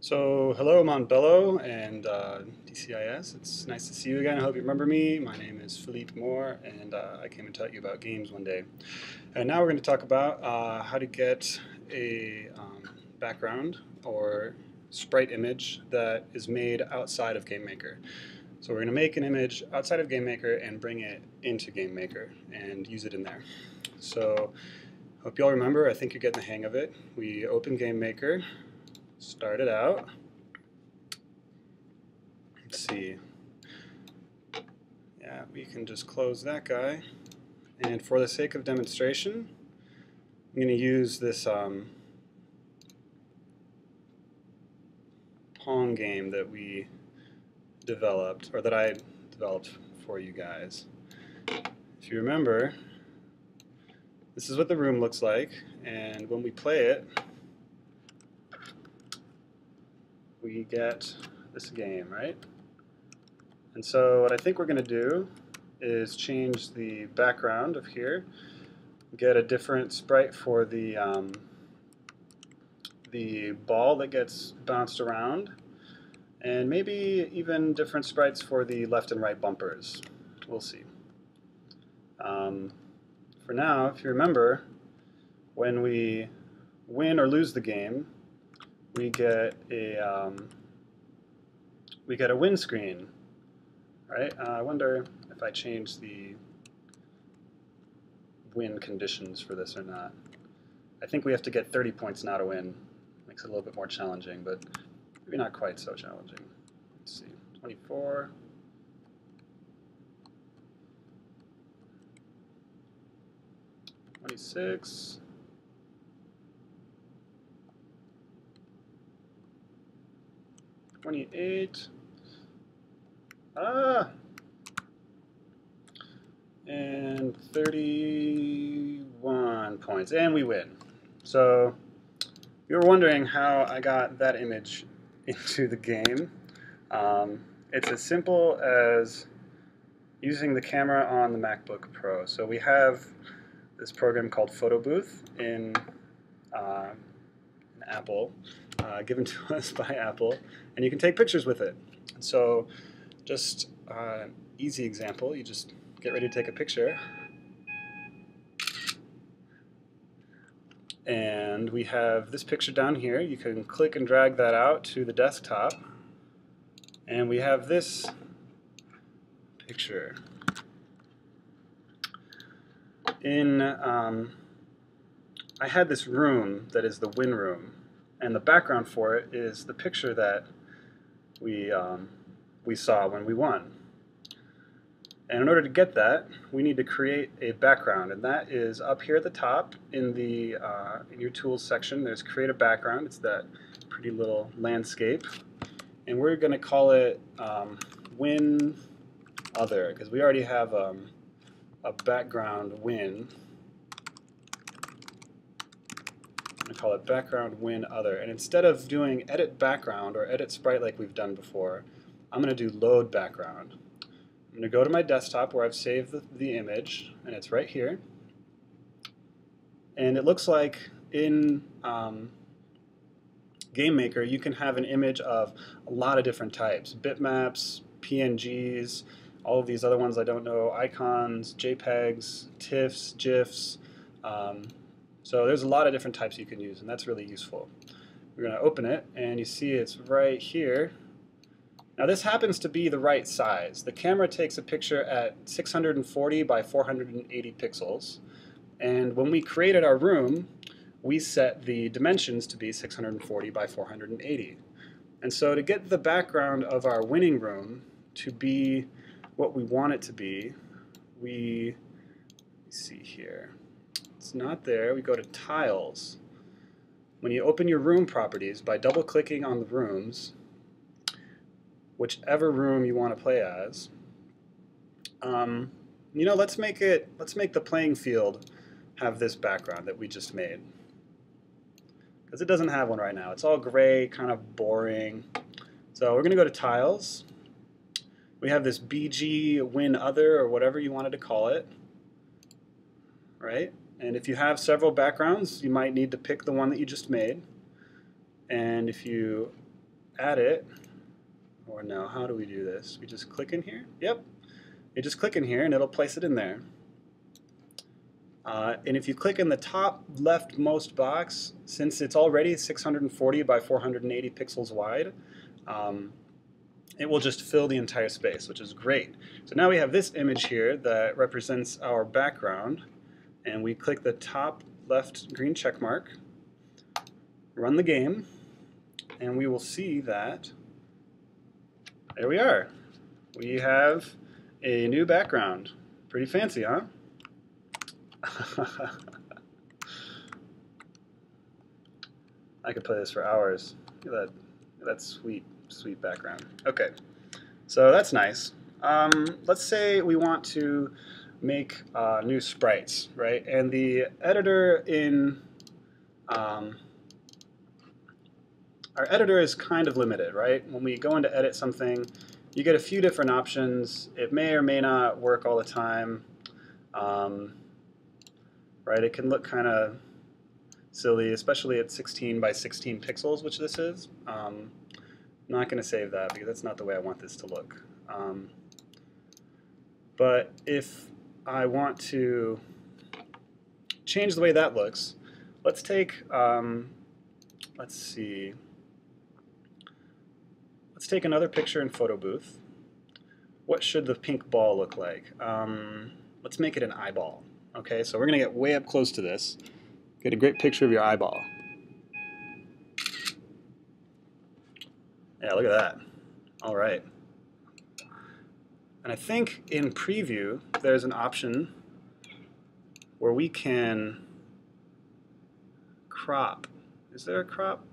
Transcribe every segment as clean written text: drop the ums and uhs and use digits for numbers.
So, hello Montbello and DCIS. It's nice to see you again. I hope you remember me. My name is Philippe Moore, and I came and taught you about games one day. And now we're going to talk about how to get a background or sprite image that is made outside of GameMaker. So we're going to make an image outside of GameMaker and bring it into GameMaker and use it in there. So, hope you all remember. I think you're getting the hang of it. We open GameMaker. Start it out. Let's see. Yeah, we can just close that guy. And for the sake of demonstration, I'm going to use this Pong game that we developed, or that I developed for you guys. If you remember, this is what the room looks like, and when we play it, we get this game, right? And so what I think we're going to do is change the background of here, get a different sprite for the ball that gets bounced around, and maybe even different sprites for the left and right bumpers. We'll see. For now, if you remember, when we win or lose the game, we get a win screen, right? I wonder if I change the win conditions for this or not. I think we have to get 30 points now to win. Makes it a little bit more challenging, but maybe not quite so challenging. Let's see, 24. 26. 28. And 31 points. And we win. So you were wondering how I got that image into the game. It's as simple as using the camera on the MacBook Pro. So we have this program called Photo Booth in Apple, given to us by Apple, and you can take pictures with it. And so just easy example, you just get ready to take a picture. And we have this picture down here. You can click and drag that out to the desktop. And we have this picture. I had this room that is the win room, and the background for it is the picture that we saw when we won. And in order to get that, we need to create a background, and that is up here at the top in the in your tools section. There's create a background. It's that pretty little landscape, and we're going to call it win other, because we already have a background win. I'm going to call it background win other, and instead of doing edit background or edit sprite like we've done before, I'm going to do load background. I'm going to go to my desktop where I've saved the image, and it's right here. And it looks like in GameMaker you can have an image of a lot of different types: bitmaps, PNGs, all of these other ones I don't know, icons, JPEGs, TIFFs, GIFs. So there's a lot of different types you can use, and that's really useful. We're going to open it, and you see it's right here. Now this happens to be the right size. The camera takes a picture at 640 by 480 pixels, and when we created our room, we set the dimensions to be 640 by 480. And so to get the background of our winning room to be what we want it to be, let me see here. It's not there. We go to Tiles. When you open your room properties, by double-clicking on the rooms, whichever room you want to play as, let's make the playing field have this background that we just made, because it doesn't have one right now. It's all gray, kind of boring. So we're going to go to Tiles. We have this BG win other, or whatever you wanted to call it, right? And if you have several backgrounds, you might need to pick the one that you just made. And if you add it, or no, how do we do this? We just click in here? Yep. You just click in here and it'll place it in there. And if you click in the top leftmost box, since it's already 640 by 480 pixels wide, it will just fill the entire space, which is great. So now we have this image here that represents our background, and we click the top left green check mark, run the game, and we will see that there we are. We have a new background. Pretty fancy, huh? I could play this for hours. Look at that sweet, sweet background. Okay, so that's nice. Let's say we want to make new sprites, right? And the editor in our editor is kind of limited, right? When we go in to edit something, you get a few different options. It may or may not work all the time. Right? It can look kind of silly, especially at 16 by 16 pixels, which this is. I'm not going to save that because that's not the way I want this to look. But if I want to change the way that looks, let's take, let's see, let's take another picture in Photo Booth. What should the pink ball look like? Let's make it an eyeball. Okay, so we're going to get way up close to this. Get a great picture of your eyeball. Yeah, look at that. All right. And I think in preview, there's an option where we can crop. Is there a crop?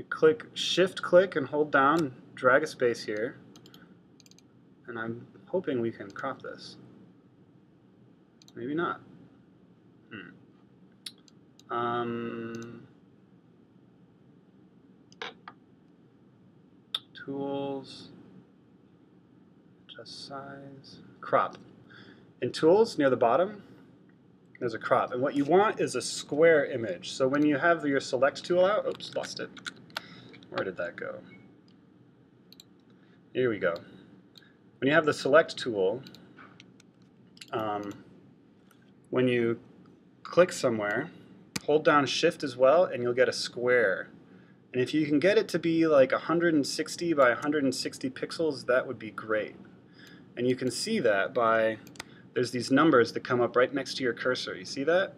Click, shift click and hold down, drag a space here. And I'm hoping we can crop this. Maybe not. Tools, adjust size, crop. In Tools, near the bottom, there's a crop. And what you want is a square image. So when you have your Select tool out, oops, lost it. Where did that go? Here we go. When you have the Select tool, when you click somewhere, hold down Shift as well, and you'll get a square. And if you can get it to be like 160 by 160 pixels, that would be great. And you can see that by, there's these numbers that come up right next to your cursor. You see that?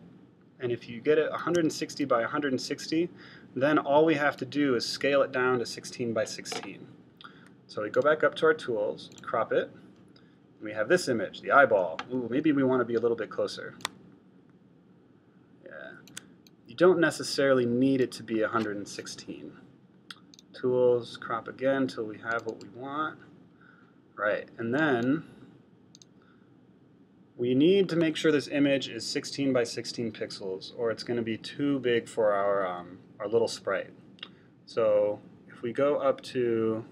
And if you get it 160 by 160, then all we have to do is scale it down to 16 by 16. So we go back up to our tools, crop it, and we have this image, the eyeball. Ooh, maybe we want to be a little bit closer. Yeah. You don't necessarily need it to be 116. Tools, crop again until we have what we want. Right, and then we need to make sure this image is 16 by 16 pixels, or it's going to be too big for our little sprite. So if we go up to,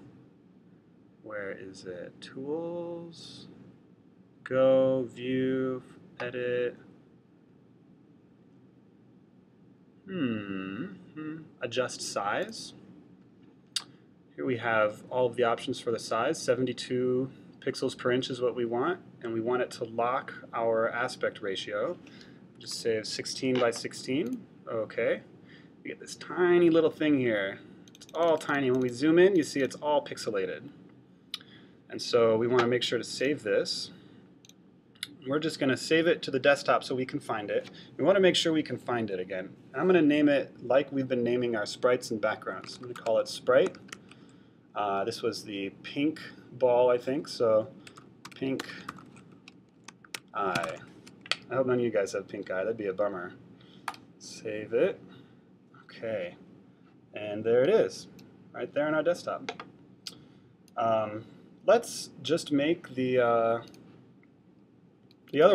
where is it? Tools, go, view, edit. Adjust size. Here we have all of the options for the size. 72 pixels per inch is what we want, and we want it to lock our aspect ratio. Just say 16 by 16. Okay. We get this tiny little thing here. It's all tiny. When we zoom in, you see it's all pixelated. And so we want to make sure to save this. We're just going to save it to the desktop so we can find it. We want to make sure we can find it again. And I'm going to name it like we've been naming our sprites and backgrounds. I'm going to call it Sprite. This was the pink ball, I think, so pink eye. I hope none of you guys have pink eye. That'd be a bummer. Save it. Okay. And there it is, right there on our desktop. Let's just make the other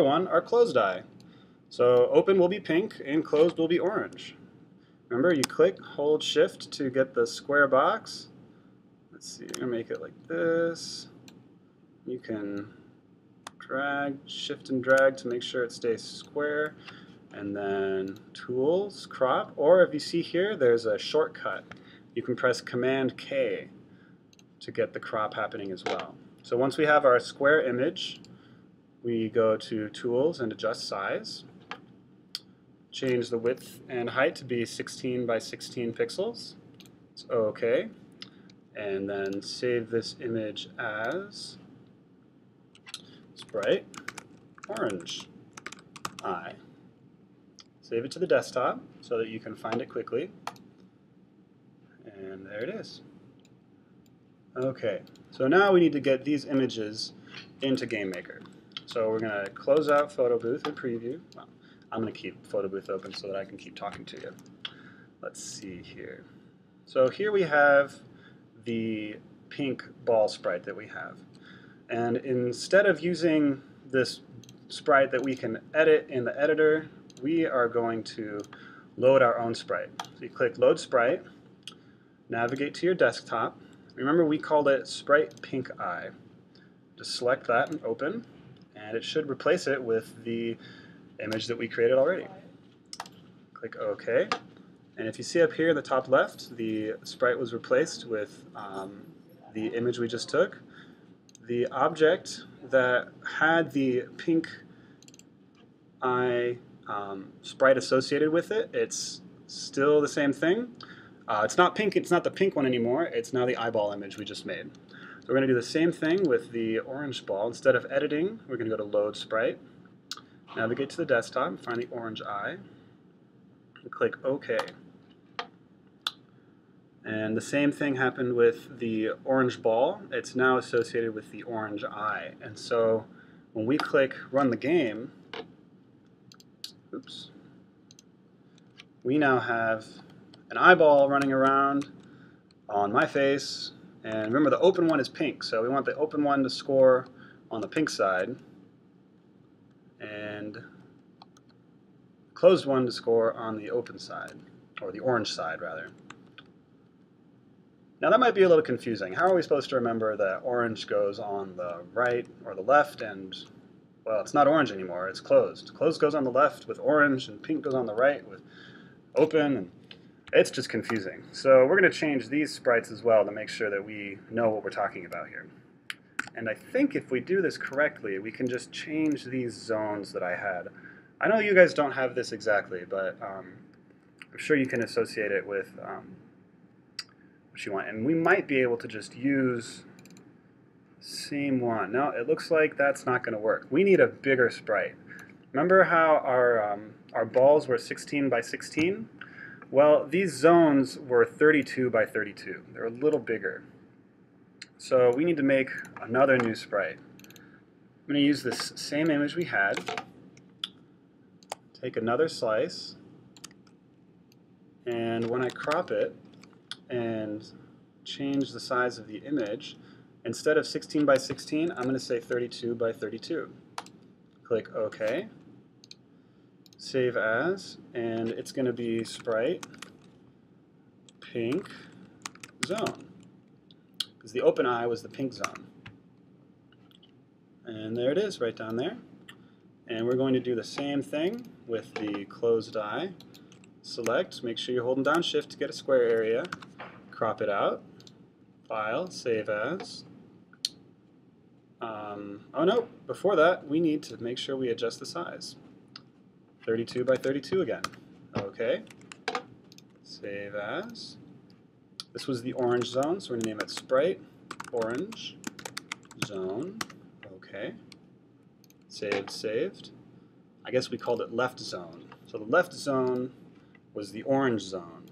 one our closed eye. So open will be pink and closed will be orange. Remember, you click, hold shift to get the square box. Let's see, I'm going to make it like this. You can drag, shift and drag to make sure it stays square. and then Tools, Crop, or if you see here, there's a shortcut. You can press Command K to get the crop happening as well. So once we have our square image, we go to Tools and Adjust Size. Change the width and height to be 16 by 16 pixels. It's OK. And then save this image as Sprite Orange Eye. Save it to the desktop so that you can find it quickly. And there it is. Okay, so now we need to get these images into GameMaker. So we're going to close out Photo Booth and Preview. Well, I'm going to keep Photo Booth open so that I can keep talking to you. Let's see here. So here we have the pink ball sprite that we have. And instead of using this sprite that we can edit in the editor, we are going to load our own sprite. So you click Load Sprite, navigate to your desktop. Remember, we called it Sprite Pink Eye. Just select that and open, and it should replace it with the image that we created already. Click OK. And if you see up here in the top left, the sprite was replaced with the image we just took. The object that had the pink eye sprite associated with it, it's still the same thing. It's not pink, it's not the pink one anymore, it's now the eyeball image we just made. So we're going to do the same thing with the orange ball. Instead of editing, we're going to go to Load Sprite, navigate to the desktop, find the orange eye, and click OK. And the same thing happened with the orange ball. It's now associated with the orange eye. And so when we click Run the Game, oops, we now have an eyeball running around on my face. And remember, the open one is pink, so we want the open one to score on the pink side, and closed one to score on the open side, or the orange side, rather. Now that might be a little confusing. How are we supposed to remember that orange goes on the right or the left, and, well, it's not orange anymore, it's closed. Closed goes on the left with orange, and pink goes on the right with open, and it's just confusing. So we're going to change these sprites as well to make sure that we know what we're talking about here. And I think if we do this correctly, we can just change these zones that I had. I know you guys don't have this exactly, but I'm sure you can associate it with what you want. And we might be able to just use the same one. No, it looks like that's not going to work. We need a bigger sprite. Remember how our balls were 16 by 16? Well, these zones were 32 by 32. They're a little bigger. So we need to make another new sprite. I'm going to use this same image we had, take another slice, and when I crop it and change the size of the image, instead of 16 by 16, I'm going to say 32 by 32. Click OK. Save as, and it's going to be Sprite Pink Zone, because the open eye was the pink zone. And there it is, right down there. And we're going to do the same thing with the closed eye. Select, make sure you're holding down Shift to get a square area, crop it out, File, Save As. Oh no, before that, we need to make sure we adjust the size. 32 by 32 again. OK. Save as. This was the orange zone, so we're going to name it Sprite Orange Zone. OK. Saved. I guess we called it left zone. So the left zone was the orange zone.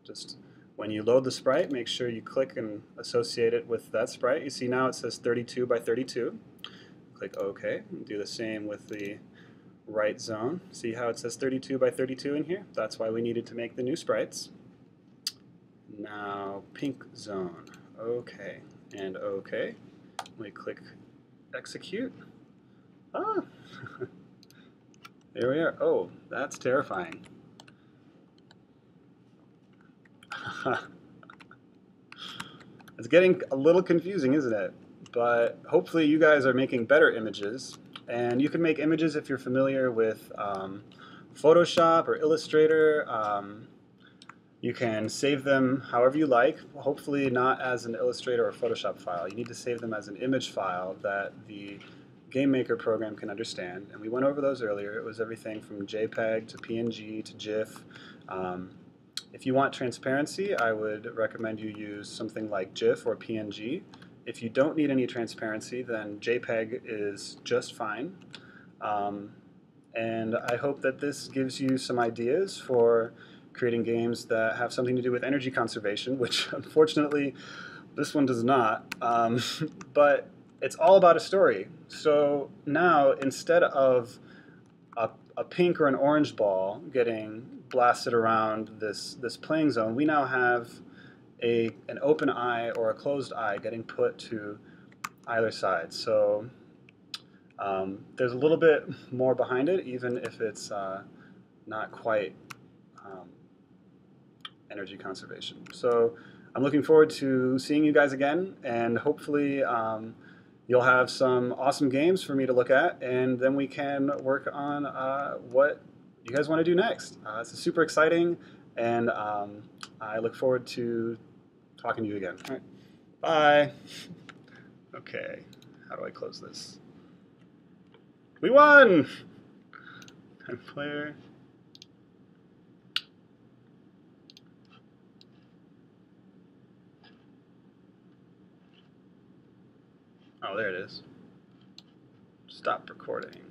Just when you load the sprite, make sure you click and associate it with that sprite. You see now it says 32 by 32. Click OK. Do the same with the right zone. See how it says 32 by 32 in here? That's why we needed to make the new sprites. Now pink zone. OK. And OK. We click execute. Ah! There we are. Oh, that's terrifying. It's getting a little confusing, isn't it? But hopefully you guys are making better images. And you can make images if you're familiar with Photoshop or Illustrator. You can save them however you like, hopefully not as an Illustrator or Photoshop file. You need to save them as an image file that the Game Maker program can understand. And we went over those earlier. It was everything from JPEG to PNG to GIF. If you want transparency, I would recommend you use something like GIF or PNG. If you don't need any transparency, then JPEG is just fine. And I hope that this gives you some ideas for creating games that have something to do with energy conservation, which unfortunately this one does not. But it's all about a story. So now, instead of a pink or an orange ball getting blasted around this playing zone, we now have an open eye or a closed eye getting put to either side. So there's a little bit more behind it, even if it's not quite um, energy conservation. So I'm looking forward to seeing you guys again, and hopefully you'll have some awesome games for me to look at, and then we can work on what you guys want to do next. This is super exciting, and I look forward to talking to you again. All right. Bye. Okay, how do I close this? We won! Time player. Oh, there it is. Stop recording.